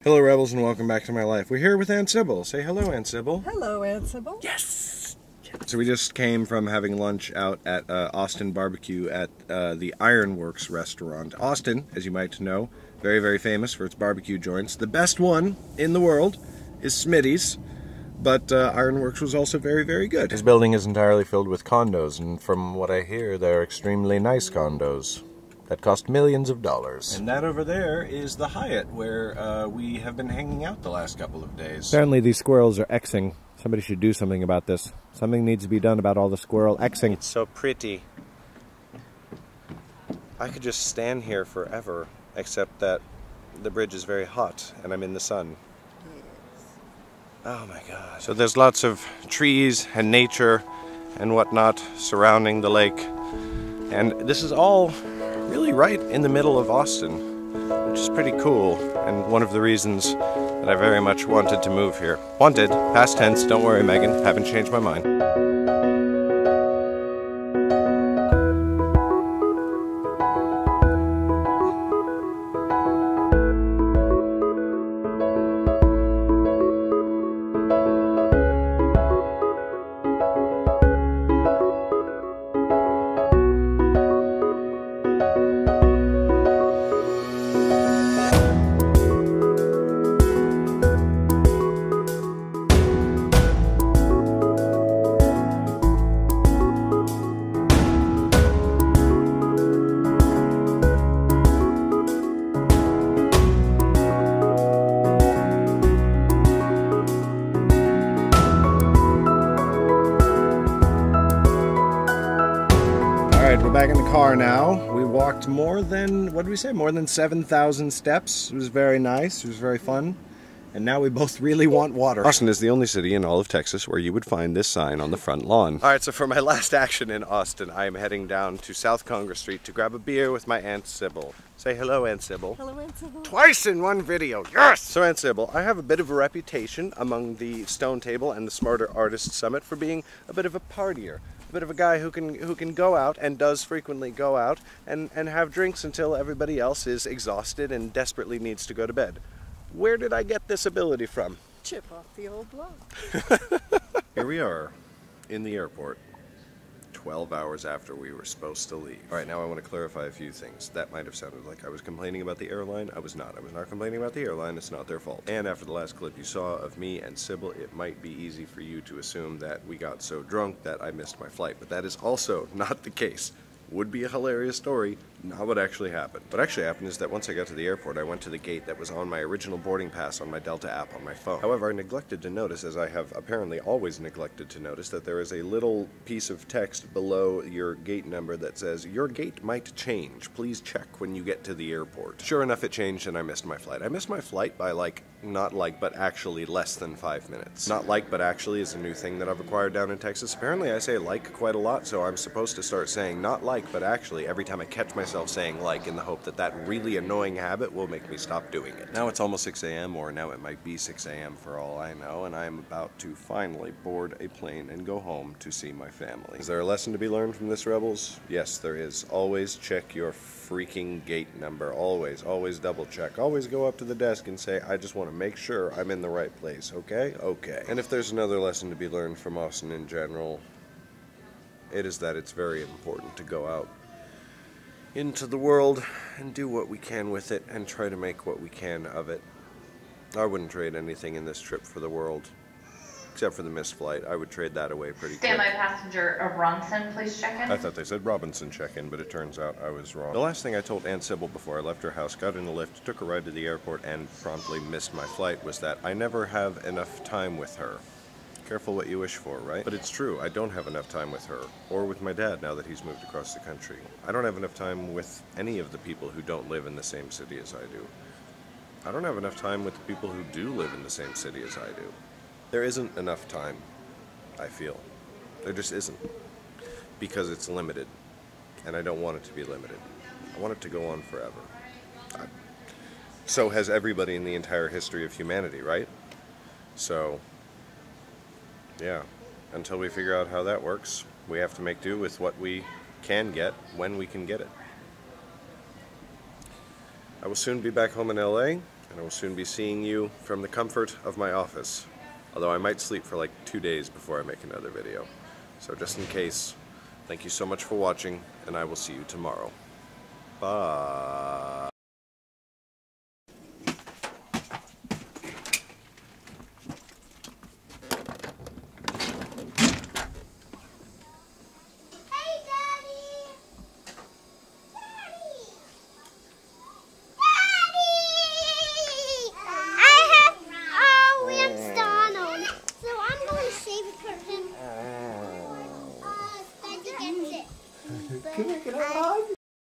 Hello, Rebels, and welcome back to my life. We're here with Aunt Sybil. Say hello, Aunt Sybil. Hello, Aunt Sybil. Yes! So we just came from having lunch out at Austin Barbecue at the Ironworks restaurant. Austin, as you might know, very, very famous for its barbecue joints. The best one in the world is Smitty's, but Ironworks was also very, very good. His building is entirely filled with condos, and from what I hear, they're extremely nice condos that cost millions of dollars. And that over there is the Hyatt, where we have been hanging out the last couple of days. Apparently these squirrels are Xing. Somebody should do something about this. Something needs to be done about all the squirrel Xing. It's so pretty. I could just stand here forever, except that the bridge is very hot and I'm in the sun. Yes. Oh my god. So there's lots of trees and nature and whatnot surrounding the lake. And this is all really right in the middle of Austin, which is pretty cool, and one of the reasons that I very much wanted to move here. Wanted, past tense, don't worry Megan, haven't changed my mind. Alright, we're back in the car now. We walked more than, what did we say, more than 7,000 steps. It was very nice, it was very fun. And now we both really want water. Austin is the only city in all of Texas where you would find this sign on the front lawn. Alright, so for my last action in Austin, I am heading down to South Congress Street to grab a beer with my Aunt Sybil. Say hello, Aunt Sybil. Hello, Aunt Sybil. Twice in one video, yes! So Aunt Sybil, I have a bit of a reputation among the Stone Table and the Smarter Artists Summit for being a bit of a partier. A bit of a guy who can go out, and does frequently go out, and have drinks until everybody else is exhausted and desperately needs to go to bed. Where did I get this ability from? Chip off the old block. Here we are, in the airport, 12 hours after we were supposed to leave. Alright, now I want to clarify a few things. That might have sounded like I was complaining about the airline. I was not. I was not complaining about the airline. It's not their fault. And after the last clip you saw of me and Sybil, it might be easy for you to assume that we got so drunk that I missed my flight. But that is also not the case. Would be a hilarious story, not what actually happened. What actually happened is that once I got to the airport, I went to the gate that was on my original boarding pass on my Delta app on my phone. However, I neglected to notice, as I have apparently always neglected to notice, that there is a little piece of text below your gate number that says, "Your gate might change. Please check when you get to the airport." Sure enough, it changed and I missed my flight. I missed my flight by but actually less than 5 minutes. Not like, but actually is a new thing that I've acquired down in Texas. Apparently I say like quite a lot, so I'm supposed to start saying not like, but actually every time I catch myself saying like, in the hope that that really annoying habit will make me stop doing it. Now it's almost 6 a.m. or now it might be 6 a.m. for all I know, and I am about to finally board a plane and go home to see my family. Is there a lesson to be learned from this, Rebels? Yes, there is. Always check your freaking gate number. Always, always double check. Always go up to the desk and say, I just want to make sure I'm in the right place, okay? Okay. And if there's another lesson to be learned from Austin in general, it is that it's very important to go out into the world and do what we can with it and try to make what we can of it. I wouldn't trade anything in this trip for the world. Except for the missed flight. I would trade that away pretty quick. Standby passenger Bronson, please check in. I thought they said Robinson check in, but it turns out I was wrong. The last thing I told Aunt Sybil before I left her house, got in a lift, took a ride to the airport, and promptly missed my flight was that I never have enough time with her. Careful what you wish for, right? But it's true, I don't have enough time with her, or with my dad now that he's moved across the country. I don't have enough time with any of the people who don't live in the same city as I do. I don't have enough time with the people who do live in the same city as I do. There isn't enough time, I feel. There just isn't. Because it's limited. And I don't want it to be limited. I want it to go on forever. So has everybody in the entire history of humanity, right? So, yeah. Until we figure out how that works, we have to make do with what we can get when we can get it. I will soon be back home in LA, And I will soon be seeing you from the comfort of my office. Although I might sleep for like 2 days before I make another video. So just in case, thank you so much for watching, and I will see you tomorrow. Bye. Can we get